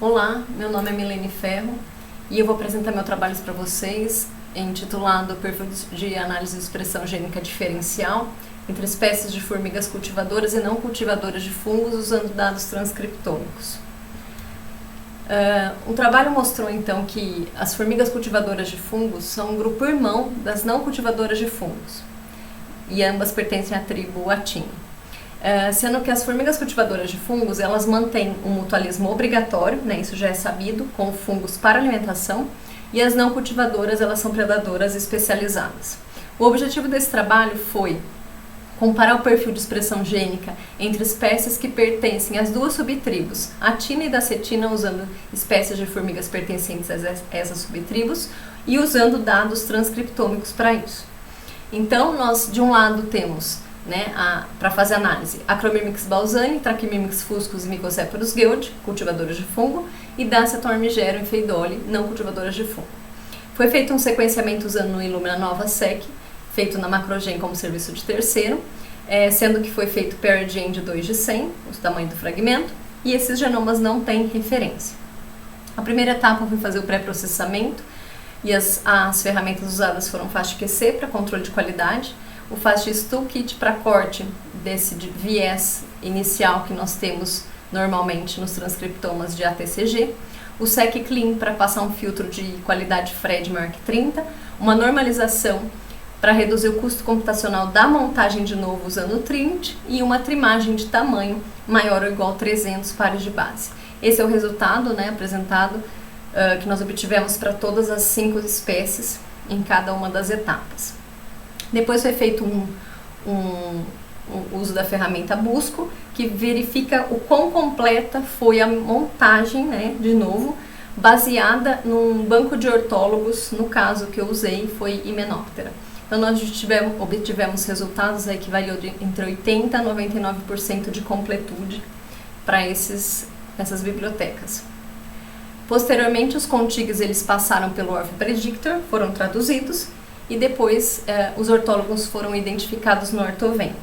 Olá, meu nome é Milene Ferro e eu vou apresentar meu trabalho para vocês, intitulado Perfil de Análise de Expressão Gênica Diferencial entre espécies de formigas cultivadoras e não cultivadoras de fungos usando dados transcriptômicos. O trabalho mostrou então que as formigas cultivadoras de fungos são um grupo irmão das não cultivadoras de fungos e ambas pertencem à tribo Actin. Sendo que as formigas cultivadoras de fungos, elas mantêm um mutualismo obrigatório, né, isso já é sabido, com fungos para alimentação, e as não cultivadoras, elas são predadoras especializadas. O objetivo desse trabalho foi comparar o perfil de expressão gênica entre espécies que pertencem às duas subtribos, Actina e Dacetina, usando espécies de formigas pertencentes a essas subtribos e usando dados transcriptômicos para isso. Então, nós, de um lado, temos para fazer análise, Acromyrmex balzani, Trachymyrmex fuscus e Mycocephalus gueld, cultivadoras de fungo, e Daceton armigero e Pheidole, não cultivadoras de fungo. Foi feito um sequenciamento usando o Illumina Nova Sec, feito na Macrogen como serviço de terceiro, sendo que foi feito PairGen de 2 de 100, o tamanho do fragmento, e esses genomas não têm referência. A primeira etapa foi fazer o pré-processamento, e as ferramentas usadas foram FastQC para controle de qualidade, o FastX Toolkit para corte desse viés inicial que nós temos normalmente nos transcriptomas de ATCG, o SecClean para passar um filtro de qualidade FRED maior que 30, uma normalização para reduzir o custo computacional da montagem de novo usando o Trinity e uma trimagem de tamanho maior ou igual a 300 pares de base. Esse é o resultado apresentado que nós obtivemos para todas as 5 espécies em cada uma das etapas. Depois foi feito um uso da ferramenta Busco, que verifica o quão completa foi a montagem, de novo, baseada num banco de ortólogos, no caso que eu usei foi Hymenoptera. Então nós obtivemos resultados aí que variou entre 80% a 99% de completude para essas bibliotecas. Posteriormente, os contigs eles passaram pelo Orphan Predictor, foram traduzidos, e depois os ortólogos foram identificados no Ortoven.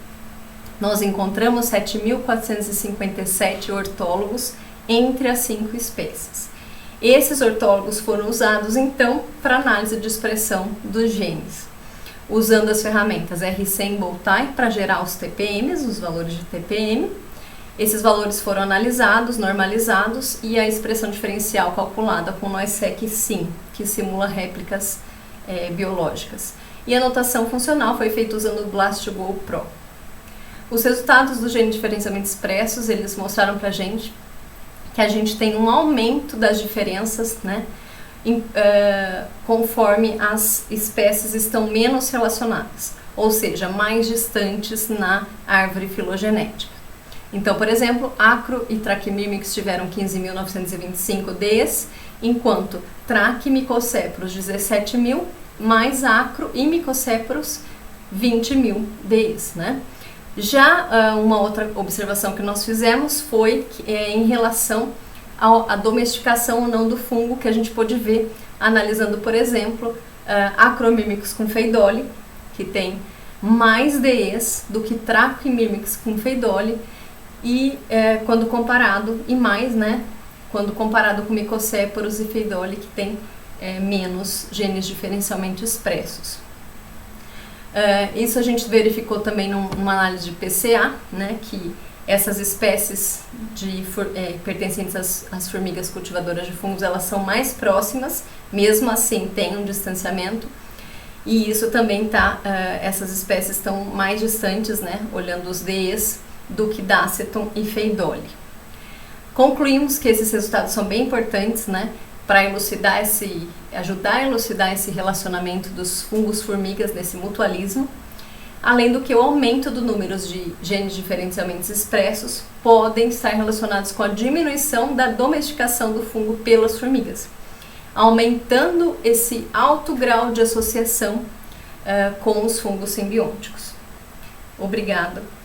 Nós encontramos 7.457 ortólogos entre as 5 espécies. Esses ortólogos foram usados então para análise de expressão dos genes, usando as ferramentas RC e Boltai para gerar os TPMs, os valores de TPM. Esses valores foram analisados, normalizados e a expressão diferencial calculada com NoiSeq-Sim, que simula réplicas biológicas. E a anotação funcional foi feita usando o BLAST2Go Pro. Os resultados do gene de diferenciamento expressos, eles mostraram pra gente que a gente tem um aumento das diferenças, conforme as espécies estão menos relacionadas, ou seja, mais distantes na árvore filogenética. Então, por exemplo, Acro e Trachymyrmex tiveram 15.925 Ds, enquanto Trach e Mycocephalus 17.000, mais Acro e Mycocephalus 20.000 Ds, Já uma outra observação que nós fizemos foi em relação à domesticação ou não do fungo, que a gente pôde ver analisando, por exemplo, Acromyrmex com Pheidole, que tem mais Ds do que Trachymyrmex com Pheidole, e quando comparado, e mais, quando comparado com Mycocephalus e Pheidole, que tem menos genes diferencialmente expressos. Isso a gente verificou também numa análise de PCA, que essas espécies pertencentes às formigas cultivadoras de fungos, elas são mais próximas, mesmo assim tem um distanciamento, e isso também essas espécies estão mais distantes, olhando os Ds, do que Daceton e Pheidole. Concluímos que esses resultados são bem importantes, para ajudar a elucidar esse relacionamento dos fungos formigas nesse mutualismo, além do que o aumento do número de genes diferencialmente expressos podem estar relacionados com a diminuição da domesticação do fungo pelas formigas, aumentando esse alto grau de associação com os fungos simbióticos. Obrigada.